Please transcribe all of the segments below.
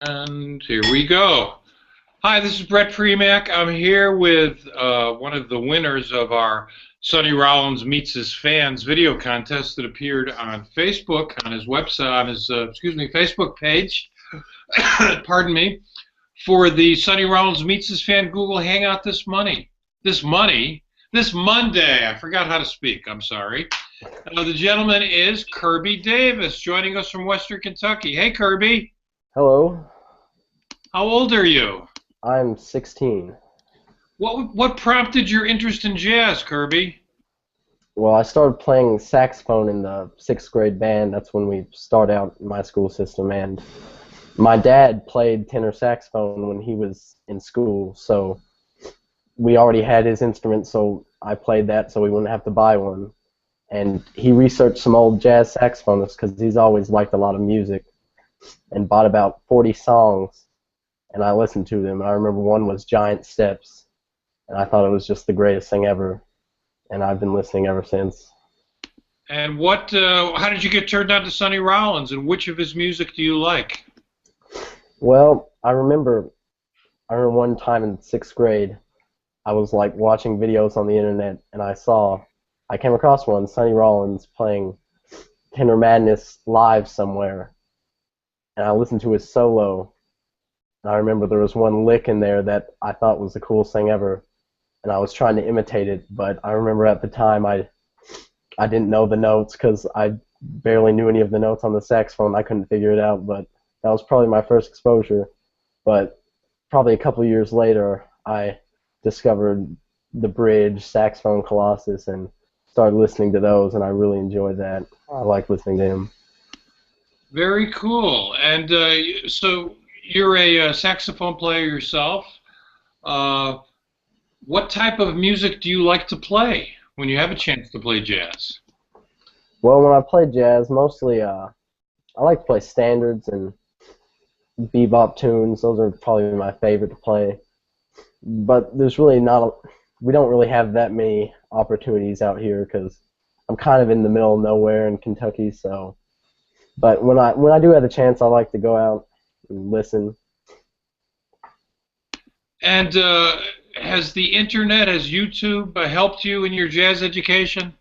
And here we go. Hi, this is Brett Premack. I'm here with one of the winners of our Sonny Rollins Meets His Fans video contest that appeared on Facebook, on his website, on his Facebook page. Pardon me, for the Sonny Rollins Meets His Fan Google Hangout this Monday. I forgot how to speak. I'm sorry. The gentleman is Kirby Davis, joining us from Western Kentucky. Hey, Kirby. Hello. How old are you? I'm 16. What prompted your interest in jazz, Kirby? Well, I started playing saxophone in the 6th grade band. That's when we start out in my school system. And my dad played tenor saxophone when he was in school, so we already had his instrument, so I played that so we wouldn't have to buy one. And he researched some old jazz saxophonists because he's always liked a lot of music, and bought about 40 songs, and I listened to them. I remember one was Giant Steps, and I thought it was just the greatest thing ever, and I've been listening ever since. And how did you get turned on to Sonny Rollins, and which of his music do you like? Well, I remember one time in 6th grade, I was like watching videos on the internet, and I came across one, Sonny Rollins playing Tender Madness live somewhere, and I listened to his solo, and I remember there was one lick in there that I thought was the coolest thing ever, and I was trying to imitate it, but I remember at the time I didn't know the notes because I barely knew any of the notes on the saxophone. I couldn't figure it out, but that was probably my first exposure. But probably a couple of years later, I discovered the Bridge, Saxophone Colossus, and started listening to those, and I really enjoyed that. I like listening to him. Very cool. And so you're a saxophone player yourself. What type of music do you like to play when you have a chance to play jazz? Well, when I play jazz, mostly I like to play standards and bebop tunes. Those are probably my favorite to play. But there's really we don't really have that many opportunities out here because I'm kind of in the middle of nowhere in Kentucky. So, but when I do have the chance, I like to go out and listen. And has the internet, has YouTube helped you in your jazz education?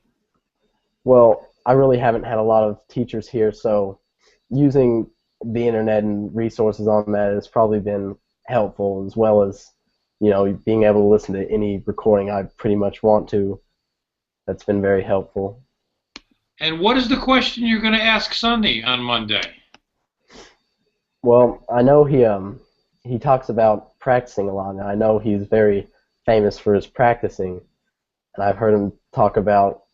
Well, I really haven't had a lot of teachers here, so using the internet and resources on that has probably been helpful, as well as, you know, being able to listen to any recording I pretty much want to. That's been very helpful. And what is the question you're going to ask Sonny on Monday? Well, I know he talks about practicing a lot, and I know he's very famous for his practicing, and I've heard him talk about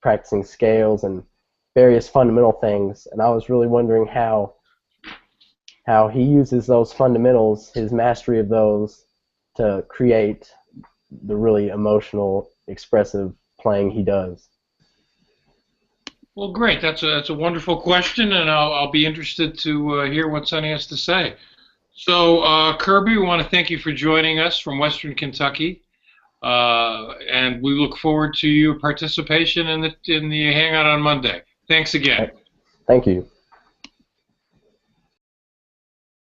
practicing scales and various fundamental things, and I was really wondering how he uses those fundamentals, his mastery of those, to create the really emotional, expressive playing he does. Well, great. That's a wonderful question, and I'll be interested to hear what Sonny has to say. So, Kirby, we want to thank you for joining us from Western Kentucky, and we look forward to your participation in the Hangout on Monday. Thanks again. Thank you.